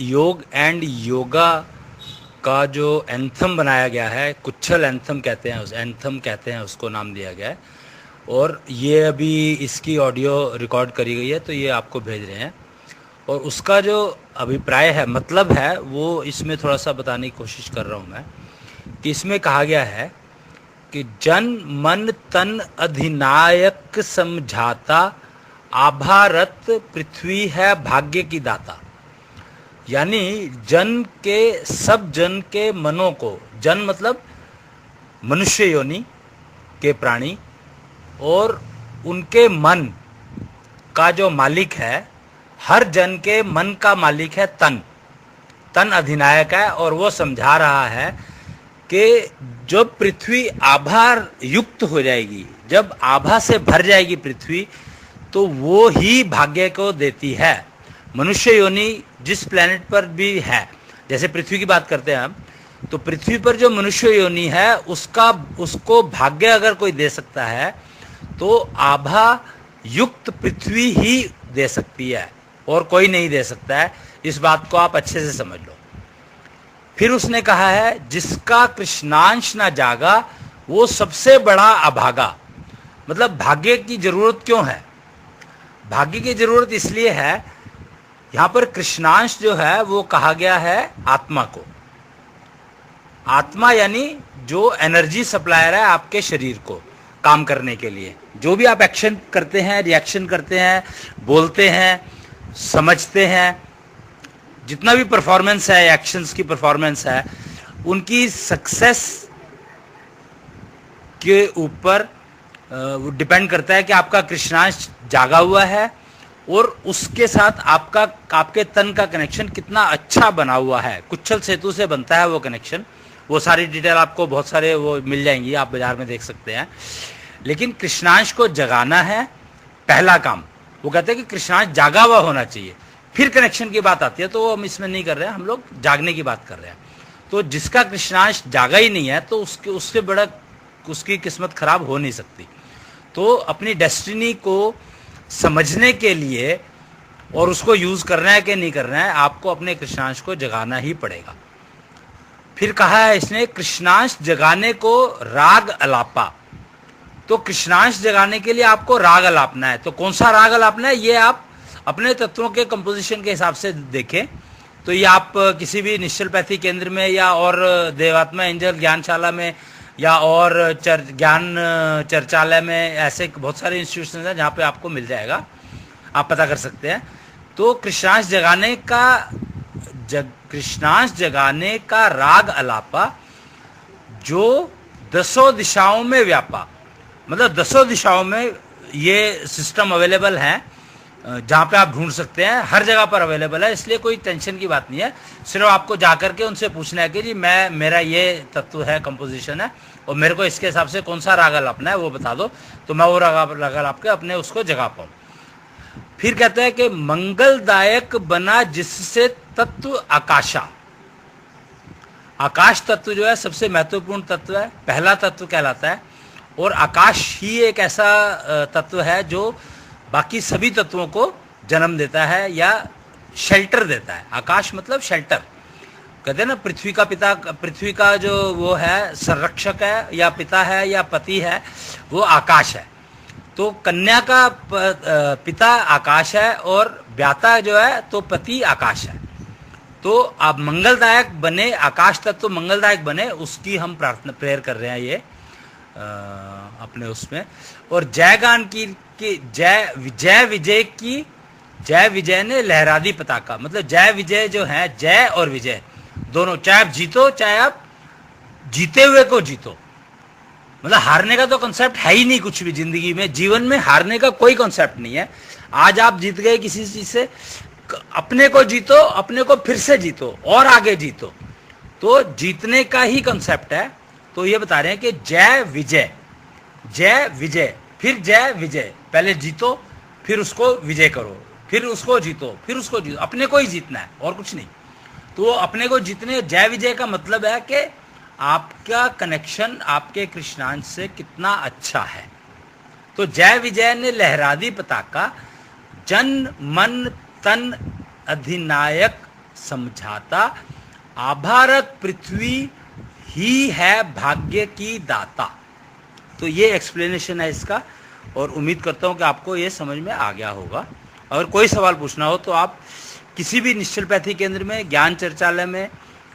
योग and yoga का जो एंथम बनाया गया है, कुच्छल एंथम कहते हैं, उस एंथम कहते हैं, उसको नाम दिया गया है। और ये अभी इसकी ऑडियो रिकॉर्ड करी गई है, तो ये आपको भेज रहे हैं। और उसका जो अभिप्राय है, मतलब है, वो इसमें थोड़ा सा बताने की कोशिश कर रहा हूँ मैं। कि इसमें कहा गया है कि जन मन तन अधिनायक समझाता, आभारत पृथ्वी है भाग्य की दाता। यानी सब जन के मनों को, जन मतलब मनुष्य योनि के प्राणी, और उनके मन का जो मालिक है, हर जन के मन का मालिक है तन। तन अधिनायक है, और वो समझा रहा है कि जब पृथ्वी आभा युक्त हो जाएगी, जब आभा से भर जाएगी पृथ्वी, तो वो ही भाग्य को देती है। मनुष्य योनि जिस प्लेनेट पर भी है, जैसे पृथ्वी की बात करते हैं हम, तो पृथ्वी पर जो मनुष्य योनि है उसको भाग्य अगर कोई दे सकता है, तो आभा युक्त पृथ्वी ही दे सकती है, और कोई नहीं दे सकता है। इस बात को आप अच्छे से समझ लो। फिर उसने कहा है, जिसका कृष्णांश ना जागा वो सबसे बड़ा अभागा। मतलब भाग्य की जरूरत क्यों है? भाग्य की जरूरत इसलिए है, यहां पर कृष्णांश जो है वो कहा गया है आत्मा को। आत्मा यानी जो एनर्जी सप्लायर है आपके शरीर को काम करने के लिए। जो भी आप एक्शन करते हैं, रिएक्शन करते हैं, बोलते हैं, समझते हैं, जितना भी परफॉर्मेंस है, एक्शंस की परफॉर्मेंस है, उनकी सक्सेस के ऊपर वो डिपेंड करता है कि आपका कृष्णांश जागा हुआ है, और उसके साथ आपके तन का कनेक्शन कितना अच्छा बना हुआ है। कुच्छल सेतु से बनता है वो कनेक्शन। वो सारी डिटेल आपको बहुत सारे वो मिल जाएंगी, आप बाजार में देख सकते हैं। लेकिन कृष्णांश को जगाना है पहला काम। वो कहते हैं कि कृष्णांश जागा हुआ होना चाहिए, फिर कनेक्शन की बात आती है, तो वो हम इसमें नहीं कर रहे हैं, हम लोग जागने की बात कर रहे हैं। तो जिसका कृष्णांश जागा ही नहीं है, तो उससे बड़ा उसकी किस्मत खराब हो नहीं सकती। तो अपनी डेस्टिनी को समझने के लिए और उसको यूज करना है कि नहीं करना है, आपको अपने कृष्णांश को जगाना ही पड़ेगा। फिर कहा है इसने, कृष्णांश जगाने को राग अलापा। तो कृष्णांश जगाने के लिए आपको राग अलापना है। तो कौन सा राग अलापना है, ये आप अपने तत्वों के कंपोजिशन के हिसाब से देखें। तो ये आप किसी भी निश्चलपैथी केंद्र में, या और देवात्मा एंजल ज्ञानशाला में, या और ज्ञान चर्चालय में, ऐसे बहुत सारे इंस्टीट्यूशन हैं जहाँ पे आपको मिल जाएगा, आप पता कर सकते हैं। तो कृष्णांश जगाने का राग अलापा, जो 10 दिशाओं में व्यापा। मतलब 10 दिशाओं में ये सिस्टम अवेलेबल है, जहाँ पे आप ढूंढ सकते हैं, हर जगह पर अवेलेबल है, इसलिए कोई टेंशन की बात नहीं है। सिर्फ आपको जाकर के उनसे पूछना है कि जी मेरा ये तत्व है, कंपोजिशन है, और मेरे को इसके हिसाब से कौन सा राग अलापना है वो बता दो, तो मैं वो राग अलाप के अपने उसको जगा पाऊँ। फिर कहते हैं कि मंगलदायक बना जिससे तत्व आकाशा। आकाश तत्व जो है सबसे महत्वपूर्ण तत्व है, पहला तत्व कहलाता है। और आकाश ही एक ऐसा तत्व है जो बाकी सभी तत्वों को जन्म देता है या शेल्टर देता है। आकाश मतलब शेल्टर। कहते हैं ना, पृथ्वी का पिता, पृथ्वी का जो वो है संरक्षक है, या पिता है, या पति है, वो आकाश है। तो कन्या का पिता आकाश है, और ब्याता जो है तो पति आकाश है। तो आप मंगलदायक बने, आकाश तत्व मंगलदायक बने, उसकी हम प्रार्थना प्रेयर कर रहे हैं ये अपने उसमें। और जयगान की जय विजय ने लहरा दी पताका। मतलब जय विजय जो है, जय और विजय दोनों, चाहे आप जीतो चाहे आप जीते हुए को जीतो। मतलब हारने का तो कॉन्सेप्ट है ही नहीं कुछ भी जिंदगी में, जीवन में हारने का कोई कॉन्सेप्ट नहीं है। आज आप जीत गए किसी चीज से, अपने को जीतो, अपने को फिर से जीतो और आगे जीतो, तो जीतने का ही कॉन्सेप्ट है। तो ये बता रहे हैं कि जय विजय, फिर जय विजय। पहले जीतो, फिर उसको विजय करो, फिर उसको जीतो, फिर उसको जीतो। अपने को ही जीतना है और कुछ नहीं। तो अपने को जीतने, जय विजय का मतलब है कि आपका कनेक्शन आपके कृष्णांश से कितना अच्छा है। तो जय विजय ने लहरा दी पताका, जन मन तन अधिनायक समझाता, आभारक पृथ्वी ही है भाग्य की दाता। तो ये एक्सप्लेनेशन है इसका, और उम्मीद करता हूँ कि आपको ये समझ में आ गया होगा। अगर कोई सवाल पूछना हो तो आप किसी भी निश्चलपैथी केंद्र में, ज्ञान चर्चालय में,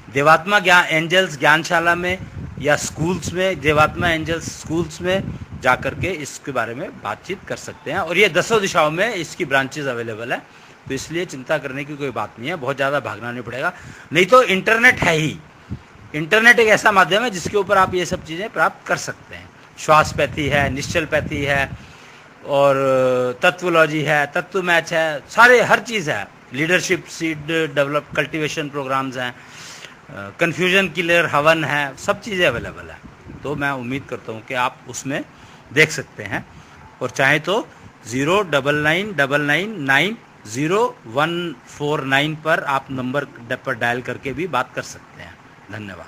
देवात्मा एंजल्स ज्ञानशाला में, या स्कूल्स में, देवात्मा एंजल्स स्कूल्स में जा करके इसके बारे में बातचीत कर सकते हैं। और ये 10 दिशाओं में इसकी ब्रांचेज अवेलेबल है, तो इसलिए चिंता करने की कोई बात नहीं है, बहुत ज़्यादा भागना नहीं पड़ेगा। नहीं तो इंटरनेट है ही, इंटरनेट एक ऐसा माध्यम है जिसके ऊपर आप ये सब चीज़ें प्राप्त कर सकते हैं। श्वासपैथी है, निश्चलपैथी है, और तत्वोलॉजी है, तत्व मैच है, सारे हर चीज़ है। Leadership seed develop cultivation programmes हैं, कन्फ्यूजन किलर हवन है, सब चीज़ें अवेलेबल है। तो मैं उम्मीद करता हूँ कि आप उसमें देख सकते हैं, और चाहे तो 09999900149 पर आप नंबर पर डायल करके भी बात कर सकते हैं। धन्यवाद।